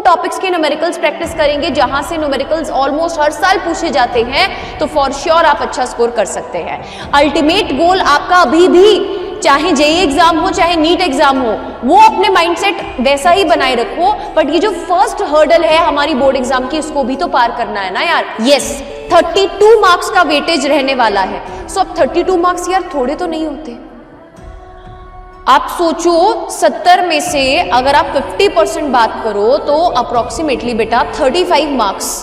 Topics के numericals practice करेंगे जहां से न्यूमेरिकल्स ऑलमोस्ट हर साल पूछे जाते हैं, तो फॉर श्योर आप अच्छा स्कोर कर सकते हैं। अल्टीमेट गोल आपका अभी भी, चाहे जेईई एग्जाम हो चाहे नीट एग्जाम हो, वो अपने माइंडसेट वैसा ही बनाए रखो, बट ये जो फर्स्ट हर्डल है हमारी बोर्ड एग्जाम की, इसको भी तो पार करना है ना यार। यस, 32 मार्क्स का वेटेज रहने वाला है। सो अब 32 मार्क्स यार थोड़े तो नहीं होते। आप सोचो 70 में से अगर आप 50% बात करो तो अप्रोक्सीमेटली बेटा 35 मार्क्स।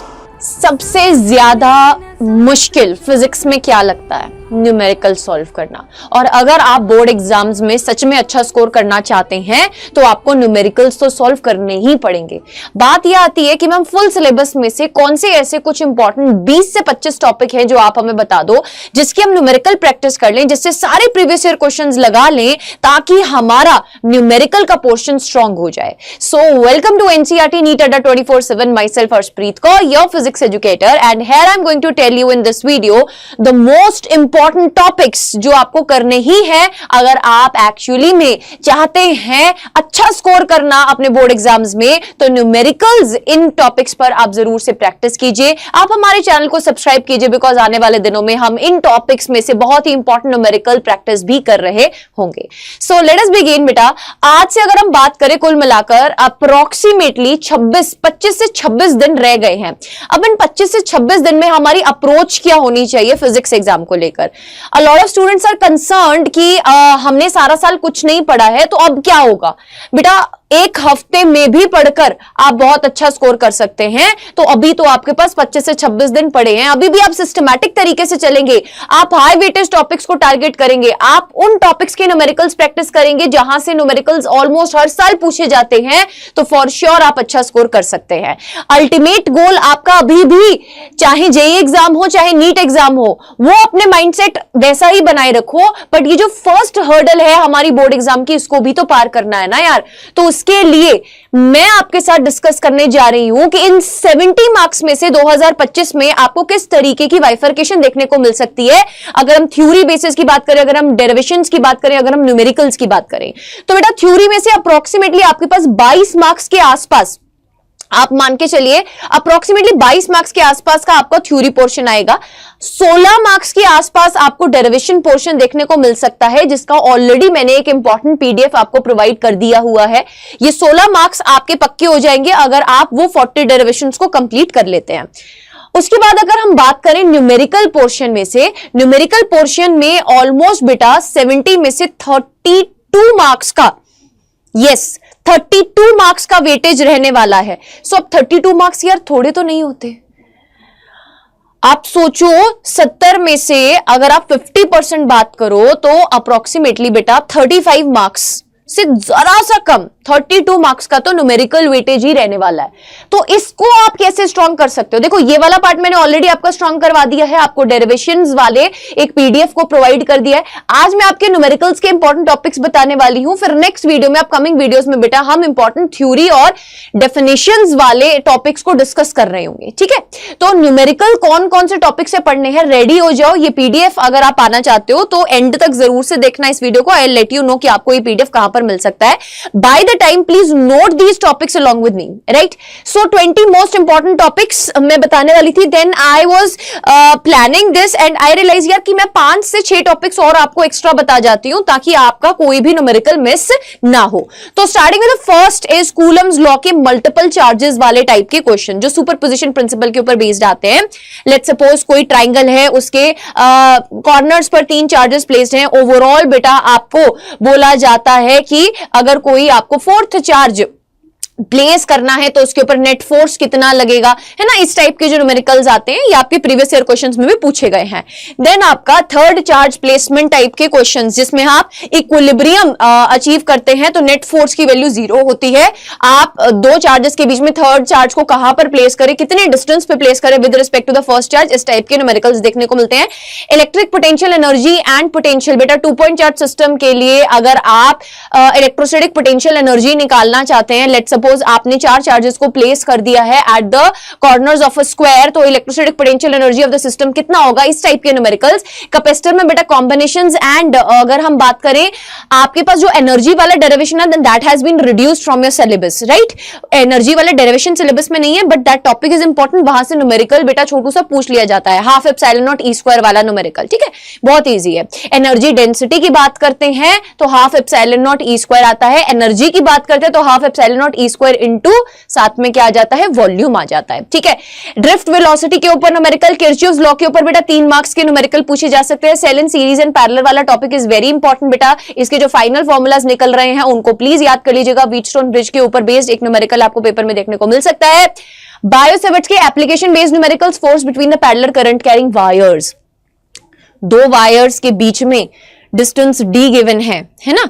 सबसे ज्यादा मुश्किल फिजिक्स में क्या लगता है? न्यूमेरिकल सॉल्व करना। और अगर आप बोर्ड एग्जाम्स में सच में अच्छा स्कोर करना चाहते हैं तो आपको न्यूमेरिकल्स तो सॉल्व करने ही पड़ेंगे। बात यह आती है कि मैम फुल सिलेबस में से कौन से ऐसे कुछ इंपॉर्टेंट 20 से 25 टॉपिक हैं जो आप हमें बता दो जिसकी हम न्यूमेरिकल प्रैक्टिस कर लें, जिससे सारे प्रीवियस ईयर क्वेश्चंस लगा लें ताकि हमारा न्यूमेरिकल का पोर्शन स्ट्रांग हो जाए। So welcome to NCERT NEET Adda 24/7। Myself Harshpreet Kaur, your physics educator, and here I am going to tell you in this video the most important topics जो आपको करने ही है अगर आप एक्चुअली में चाहते हैं अच्छा स्कोर करना अपने बोर्ड एग्जाम्स में। तो न्यूमेरिकल्स इन टॉपिक्स पर आप जरूर से प्रैक्टिस कीजिए। आप हमारे चैनल को सब्सक्राइब कीजिए बिकॉज आने वाले दिनों में हम इन टॉपिक्स में से बहुत ही इंपॉर्टेंट न्यूमेरिकल प्रैक्टिस भी कर रहे होंगे। सो लेट अस बिगिन बेटा। आज से अगर हम बात करें कुल मिलाकर अप्रोक्सीमेटली 25 से 26 दिन रह गए हैं। अब इन 25 से 26 दिन में हमारी अप्रोच क्या होनी चाहिए फिजिक्स एग्जाम को लेकर? A lot of students are concerned कि हमने सारा साल कुछ नहीं पढ़ा है तो अब क्या होगा? बेटा एक हफ्ते में भी पढ़कर आप बहुत अच्छा स्कोर कर सकते हैं। तो अभी तो आपके पास 25 से 26 दिन पड़े हैं, अभी भी आप सिस्टमैटिक तरीके से चलेंगे, आप हाई वेटेज टॉपिक्स को टारगेट करेंगे, आप उन टॉपिक्स के न्यूमेरिकल्स प्रैक्टिस करेंगे जहां से न्यूमेरिकल्स ऑलमोस्ट हर साल पूछे जाते हैं, तो फॉर श्योर आप अच्छा स्कोर कर सकते हैं। अल्टीमेट गोल आपका अभी भी, चाहे जेईई एग्जाम हो चाहे नीट एग्जाम हो, वो अपने माइंडसेट वैसा ही बनाए रखो, बट ये जो फर्स्ट हर्डल है हमारी बोर्ड एग्जाम की, इसको भी तो पार करना है ना यार। तो उसके लिए मैं आपके साथ डिस्कस करने जा रही हूं कि इन 70 मार्क्स में से 2025 में आपको किस तरीके की बाइफरकेशन देखने को मिल सकती है। अगर हम थ्योरी बेसिस की बात करें, अगर हम डेरिवेशंस की बात करें, अगर हम न्यूमेरिकल्स की बात करें, तो बेटा थ्योरी में से अप्रोक्सीमेटली आपके पास 22 मार्क्स के आसपास, आप मान के चलिए अप्रोक्सीमेटली 22 मार्क्स के आसपास का आपका थ्योरी पोर्शन आएगा। 16 मार्क्स के आसपास आपको डेरिवेशन पोर्शन देखने को मिल सकता है, जिसका ऑलरेडी मैंने एक इंपॉर्टेंट पीडीएफ आपको प्रोवाइड कर दिया हुआ है। ये 16 मार्क्स आपके पक्के हो जाएंगे अगर आप वो 40 डेरिवेशंस को कंप्लीट कर लेते हैं। उसके बाद अगर हम बात करें न्यूमेरिकल पोर्शन में से, न्यूमेरिकल पोर्शन में ऑलमोस्ट बेटा 70 में से 32 मार्क्स का, यस 32 मार्क्स का वेटेज रहने वाला है। सो अब 32 मार्क्स यार थोड़े तो नहीं होते। आप सोचो 70 में से अगर आप 50% बात करो तो अप्रोक्सीमेटली बेटा 35 मार्क्स से जरा सा कम 32 मार्क्स का तो न्यूमेरिकल वेटेज ही रहने वाला है। तो इसको आप कैसे स्ट्रांग कर सकते हो? देखो ये वाला पार्ट मैंने ऑलरेडी आपका स्ट्रांग करवा दिया है, आपको डेरिवेशंस वाले एक पीडीएफ को प्रोवाइड कर दिया है। आज मैं आपके न्यूमेरिकल्स के इंपॉर्टेंट टॉपिक्स बताने वाली हूं, फिर नेक्स्ट वीडियो में, अपकमिंग वीडियोस में बेटा हम इंपॉर्टेंट थ्योरी और डेफिनेशंस वाले टॉपिक्स को डिस्कस कर रहे होंगे। ठीक है, तो न्यूमेरिकल कौन कौन से टॉपिक से पढ़ने हैं, रेडी हो जाओ। ये पीडीएफ अगर आप पाना चाहते हो तो एंड तक जरूर से देखना इस वीडियो को। I will let you know कि आपको ये पीडीएफ कहां पर मिल सकता है। By the time please note these topics along with me, right? So 20 most important topics मैं बताने वाली थी। Then I was planning this and I realise यार कि मैं 5 से 6 टॉपिक्स और आपको एक्स्ट्रा बता जाती हूं ताकि आपका कोई भी न्यूमेरिकल मिस ना हो। तो starting with the first is Coulomb's law के मल्टीपल चार्जेस वाले टाइप के क्वेश्चन जो सुपरपोजिशन प्रिंसिपल के ऊपर बेस्ड आते हैं। लेट्स सपोज कोई ट्राइंगल है, उसके कॉर्नर्स पर 3 चार्जेस प्लेस्ड हैं। ओवरऑल बेटा आपको बोला जाता है कि अगर कोई आपको 4th चार्ज प्लेस करना है तो उसके ऊपर नेट फोर्स कितना लगेगा, है ना? इस टाइप के जो न्यूमेरिकल्स आते हैं ये आपके प्रीवियस ईयर क्वेश्चंस में भी पूछे गए हैं। देन आपका 3rd चार्ज प्लेसमेंट टाइप के क्वेश्चंस जिसमें आप इक्विलिब्रियम अचीव करते हैं तो नेट फोर्स की वैल्यू 0 होती है। आप 2 चार्जेस के बीच में 3rd चार्ज को कहां पर प्लेस करें, कितने डिस्टेंस पे प्लेस करें with respect to the first charge, इस टाइप के न्यूमेरिकल्स देखने को मिलते हैं। Electric potential energy and potential, बेटा 2 पॉइंट चार्ज सिस्टम के लिए अगर आप इलेक्ट्रोस्टैटिक पोटेंशियल एनर्जी निकालना चाहते हैं, लेट्स सपोज सपोज आपने 4 चार्जेस को प्लेस कर दिया है at the corners of a square, तो electrostatic potential energy of the system कितना होगा, इस टाइप के न्यूमेरिकल्स। कैपेसिटर में बेटा कॉम्बिनेशंस एंड अगर हम बात करें आपके पास जो एनर्जी वाला डेरिवेशन है that has been reduced from your syllabus, right. Energy वाला डेरिवेशन सिलेबस में नहीं है but that topic is important, वहां से न्यूमेरिकल बेटा छोटू सा पूछ लिया जाता है, half epsilon not E square वाला न्यूमेरिकल, ठीक है, बहुत इजी है। एनर्जी डेंसिटी की बात करते हैं तो half epsilon not E square आता है, एनर्जी की बात करते हैं तो half epsilon not E square into साथ में क्या आ जाता है, वॉल्यूम आ जाता है, ठीक है। ड्रिफ्ट वेलोसिटी के ऊपर न्यूमेरिकल, किरचॉफ्स लॉ के ऊपर बेटा 3 मार्क्स के न्यूमेरिकल पूछे जा सकते हैं। Cell in series and parallel वाला टॉपिक इज वेरी इंपॉर्टेंट बेटा, इसके जो फाइनल फॉर्मूलाज निकल रहे हैं उनको प्लीज याद कर लीजिएगा। व्हीटस्टोन ब्रिज के ऊपर बेस्ड एक न्यूमेरिकल आपको पेपर में देखने को मिल सकता है। बायोसेवर्ट्स के application based numericals, force between the parallel current carrying wires, 2 wires के बीच में डिस्टेंस d गिवन है ना,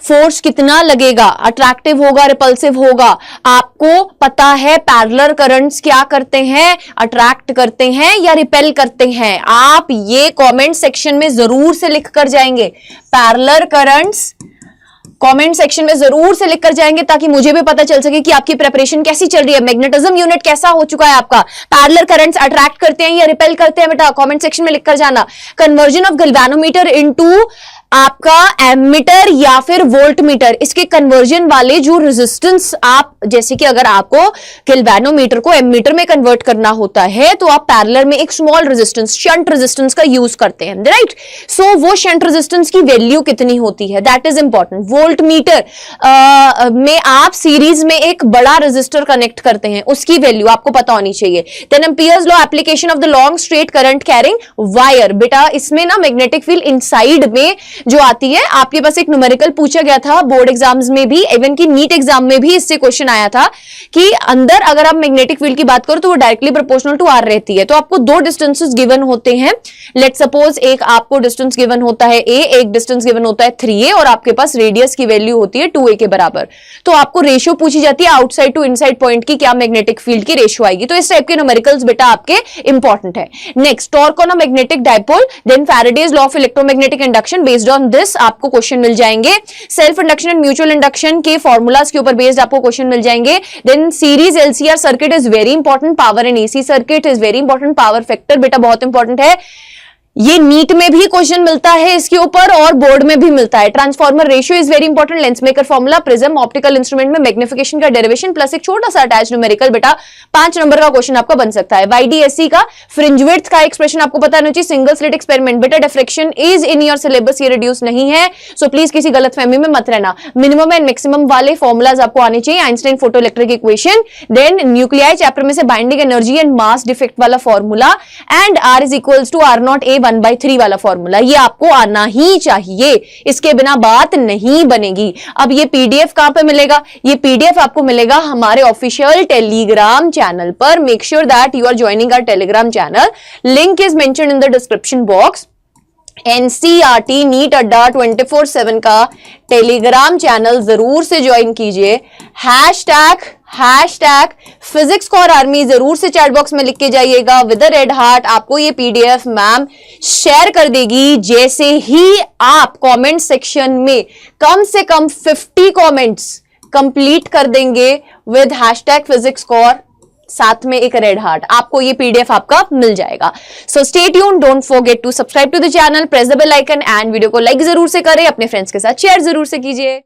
फोर्स कितना लगेगा, अट्रैक्टिव होगा, रिपल्सिव होगा, आपको पता है पैरेलल करंट्स क्या करते हैं, अट्रैक्ट करते हैं या रिपेल करते हैं। आप ये कमेंट सेक्शन में जरूर से लिख कर जाएंगे, पैरेलल करंट्स कमेंट सेक्शन में जरूर से लिख कर जाएंगे ताकि मुझे भी पता चल सके कि आपकी प्रिपरेशन कैसी चल रही है, मैग्नेटिज्म यूनिट कैसा हो चुका है आपका। पैरेलल करंट्स अट्रैक्ट करते हैं या रिपेल करते हैं बेटा, कमेंट सेक्शन में लिख कर जाना। कन्वर्जन ऑफ गैल्वेनोमीटर इनटू आपका एमीटर या फिर वोल्टमीटर, इसके कन्वर्जन वाले जो रेजिस्टेंस, आप जैसे कि अगर आपको गैल्वेनोमीटर को एमीटर में कन्वर्ट करना होता है तो आप पैरेलल में एक स्मॉल रेजिस्टेंस, शंट रेजिस्टेंस का यूज करते हैं, राइट। सो वो शंट रेजिस्टेंस की वैल्यू कितनी होती है, दैट इज इंपॉर्टेंट। वोल्टमीटर में आप सीरीज में एक बड़ा रेजिस्टर कनेक्ट करते हैं, उसकी वैल्यू आपको पता होनी चाहिए। Then Ampere's law, application of the long straight current carrying wire, बेटा इसमें ना मैग्नेटिक फील्ड इनसाइड में जो आती है, आपके पास एक न्यूमेरिकल पूछा गया था बोर्ड एग्जाम्स में भी, इवन की नीट एग्जाम में भी इससे क्वेश्चन आया था कि अंदर अगर आप मैग्नेटिक फील्ड की बात करो तो वो डायरेक्टली प्रोपोर्शनल टू आर रहती है। तो आपको 2 डिस्टेंसेस गिवन होते हैं, लेट सपोज एक आपको डिस्टेंस गिवन होता है a, एक डिस्टेंस गिवन होता है 3a और आपके पास रेडियस की वैल्यू होती है 2a के बराबर। तो आपको रेशियो पूछी जाती है आउटसाइड टू इनसाइड पॉइंट की, क्या मैग्नेटिक फील्ड की रेशियो आएगी। तो इस टाइप के न्यूमेरिकल्स बेटा आपके इंपॉर्टेंट है। Next, torque on a magnetic dipole, then Faraday's law of electromagnetic induction, based on this आपको क्वेश्चन मिल जाएंगे। Self induction and mutual induction के फॉर्मूलाज के ऊपर बेस्ड आपको क्वेश्चन मिल जाएंगे। Then series LCR circuit is very important, power and AC circuit is very important, power factor बेटा बहुत इंपॉर्टेंट है, ये नीट में भी क्वेश्चन मिलता है इसके ऊपर और बोर्ड में भी मिलता है। Transformer ratio is very important, lens maker formula, prism, optical instrument में मैग्निफिकेशन का डेरिवेशन प्लस एक छोटा सा अटैच न्यूमेरिकल बेटा 5 नंबर का क्वेश्चन आपका बन सकता है। वाईडीएससी का फ्रिंज विड्थ का एक्सप्रेशन आपको पता होना चाहिए। सिंगल स्लिट एक्सपेरिमेंट बेटा diffraction is in your syllabus, ये रिड्यूस नहीं है, सो प्लीज किसी गलतफहमी में मत रहना। मिनिमम एंड मैक्सिमम वाले फॉर्मुलाज आपको आने चाहिए, Einstein photoelectric equation, then nuclei chapter में से binding energy and mass defect वाला formula, and R is equals to R nought A 1/3 वाला फॉर्मूला, ये आपको आना ही चाहिए, इसके बिना बात नहीं बनेगी। अब ये पीडीएफ कहां पे मिलेगा, ये पीडीएफ आपको मिलेगा हमारे ऑफिशियल टेलीग्राम चैनल पर। Make sure that you are joining our Telegram channel, link is mentioned in the description box. NCERT NEET Adda 24/7 का टेलीग्राम चैनल जरूर से ज्वाइन कीजिए। हैशटैग फिजिक्स कॉर आर्मी जरूर से चैट बॉक्स में लिख के जाइएगा विद अ रेड हार्ट। आपको ये पीडीएफ मैम शेयर कर देगी जैसे ही आप कमेंट सेक्शन में कम से कम 50 कमेंट्स कंप्लीट कर देंगे विद हैशटैग फिजिक्स कॉर, साथ में एक रेड हार्ट, आपको ये पीडीएफ आपका मिल जाएगा। So stay tuned, don't forget to subscribe to the channel, press the bell icon and video को लाइक जरूर से करें, अपने फ्रेंड्स के साथ शेयर जरूर से कीजिए।